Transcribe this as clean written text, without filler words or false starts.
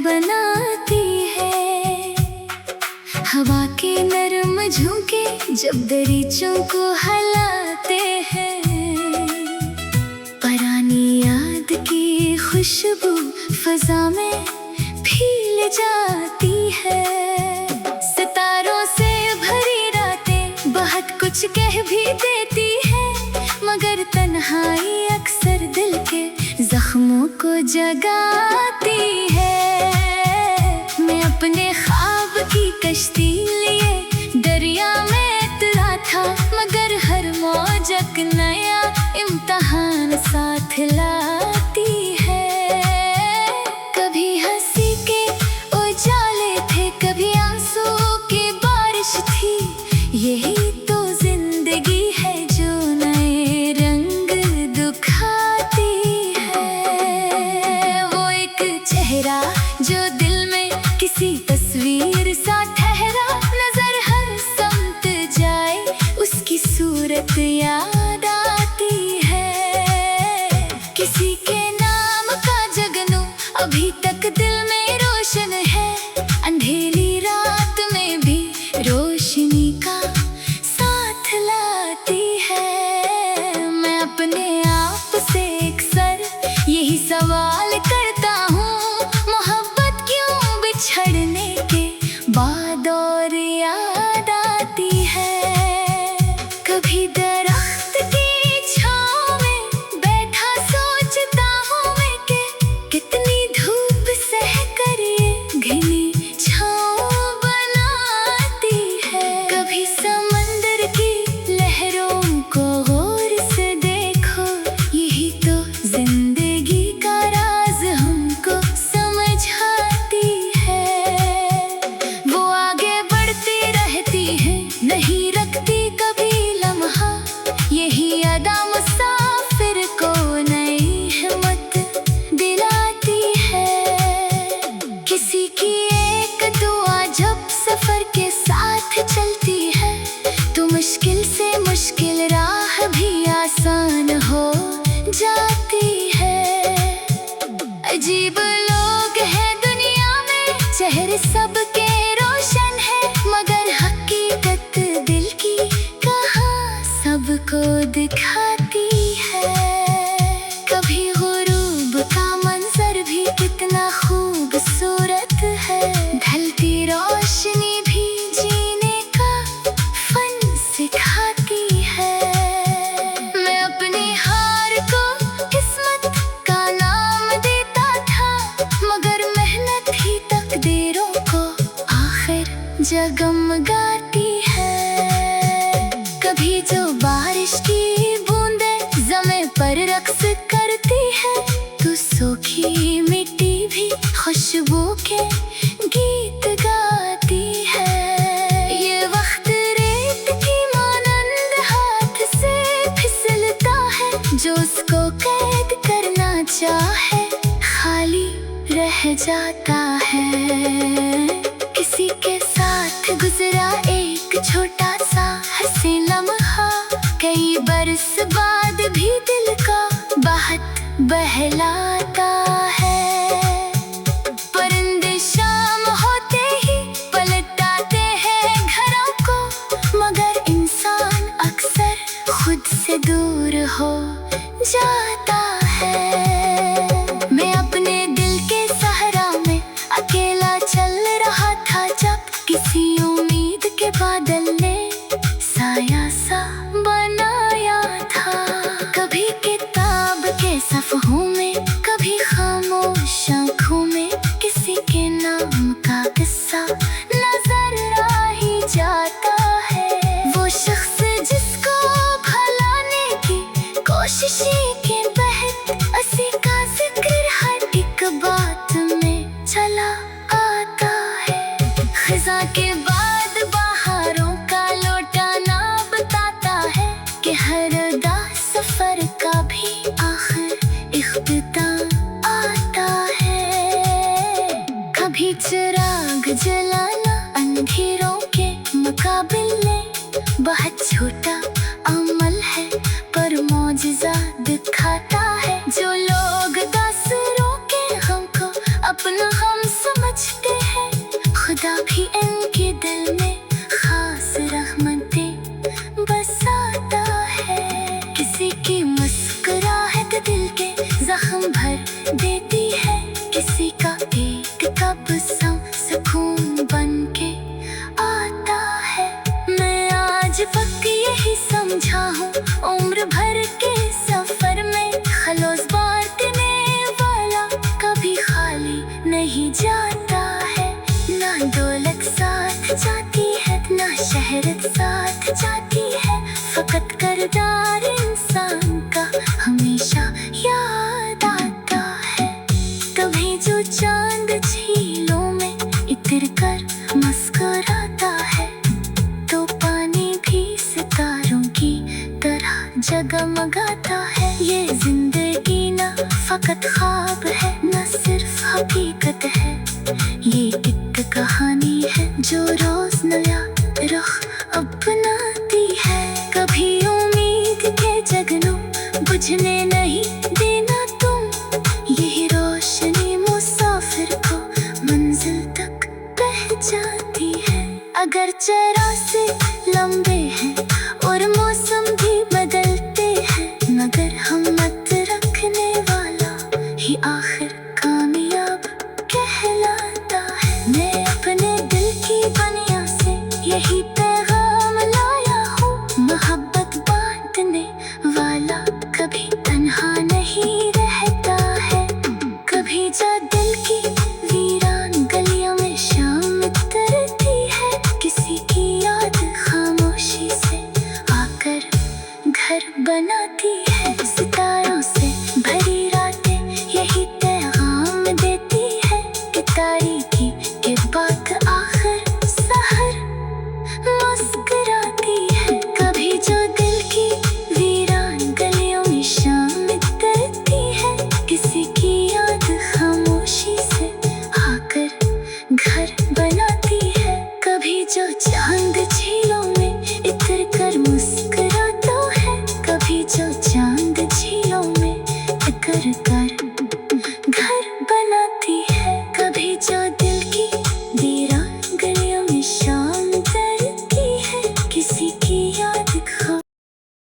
बनाती है। हवा के नरम झोंके जब दरीचों को हिलाते हैं, पुरानी याद की खुशबू फजा में फैल जाती है। सितारों से भरी रातें बहुत कुछ कह भी देती है, मगर तन्हाई अक्सर दिल के जख्मों को जगाती है। मैं अपने ख्वाब की कश्ती लिए दरिया में उतरा था, मगर हर मौज एक नया इम्तिहान साथ लाती है। कभी हंसी के उजाले थे, कभी आंसू की बारिश थी, यही तो जिंदगी है जो नए रंग दिखाती है। वो एक चेहरा जो दिल में किसी तस्वीर सा ठहरा, नजर हर समत जाए उसकी सूरत याद आती है। किसी के नाम का जगनू अभी तक दिल में रोशन है, अंधेरी रात में भी रोशनी का साथ लाती है। मैं अपने आप से अक्सर यही सवाल करता हूँ, मोहब्बत क्यों बिछड़ने के बाद और याद आती है। कभी दरख्त की छाँव में बैठा सोचता हूँ मैं कि कितनी धूप सह कर ये घनी छाँव बनाती है। कभी समंदर की लहरों को गौर से देखो, यही तो जिंदगी का राज हमको समझाती है। वो आगे बढ़ती रहती है, नहीं रखती कभी लम्हा, यही अदा मुसाफिर को नई हिम्मत दिलाती है। किसी की एक दुआ जब सफर के साथ चलती है, तो मुश्किल से मुश्किल राह भी आसान हो जाती है। अजीब लोग हैं दुनिया में, चेहरे सबके रोशन है, मगर हकीकत दिल की कहाँ सबको दिखाती है। कभी गुरूब का मंजर भी कितना खूबसूरत है, ढलती रोशनी भी जीने का फन सिखाती है। मैं अपनी हार को किस्मत का नाम देता था, मगर मेहनत ही तकदीरों को आखिर जगमगाती है। कभी जो बारिश की बूंदें ज़मीं पर रक्स करती है, तो सूखी मिट्टी भी खुशबू के गीत गाती है। ये वक्त रेत की मानंद हाथ से फिसलता है, जो उसको कैद करना चाहे खाली रह जाता है। किसी के साथ गुजरा एक छोटा सा हंसी लम्हा, कई बरस बाद भी दिल का बहुत बहलाता है। परिंदे शाम होते ही पलट आते हैं घरों को, मगर इंसान अक्सर खुद से दूर हो जाता है। मैं अपने दिल के सहरा में अकेला चल रहा था, जब किसी उम्मीद के बादल ने साया सा बनाया था। कभी किताब के सफ़हों में, कभी खामोश आँखों में, किसी के नाम का किस्सा नजर आ ही जाता है। वो शख्स जिसको भुलाने की कोशिश के तहत असी का जिक्र हर एक बात में चला आता है। खिज़ा के बाद बहारों का लौटाना बताता है कि हर सफर का भी आखिर इख्तिताम आता है। कभी चिराग जलाना अंधेरों के मुकाबले बहुत छोटा अमल है, पर मौजिज़ा दिखाता है। जो लोग दासरों के हमको अपना हम जाती है, फकत किरदार इंसान का हमेशा याद आता है। कभी जो चांद झीलों में इतर कर मुस्कुराता है, तो पानी भी सितारों की तरह जगमगाता है। ये जिंदगी ना फकत ख्वाब है, न सिर्फ हकीकत है, ये एक कहानी है जो रोज नया रुख अपनाती है। कभी उम्मीद के जगनों बुझने नहीं देना तुम, यही रोशनी मुसाफिर को मंजिल तक पहुंचाती है। अगर चौरासे लंबे हैं और मौसम भी बदलते हैं, मगर हिम्मत रखने वाला ही आखिर कामयाब कहलाता है। मैं अपने दिल की बनिया से यही पैगाम लाया हूँ, मोहब्बत बांटने वाला कभी तन्हा नहीं रहता है। कभी जो दिल की वीरान गलियों में शाम उतरती है, किसी की याद खामोशी से आकर घर बनाती है।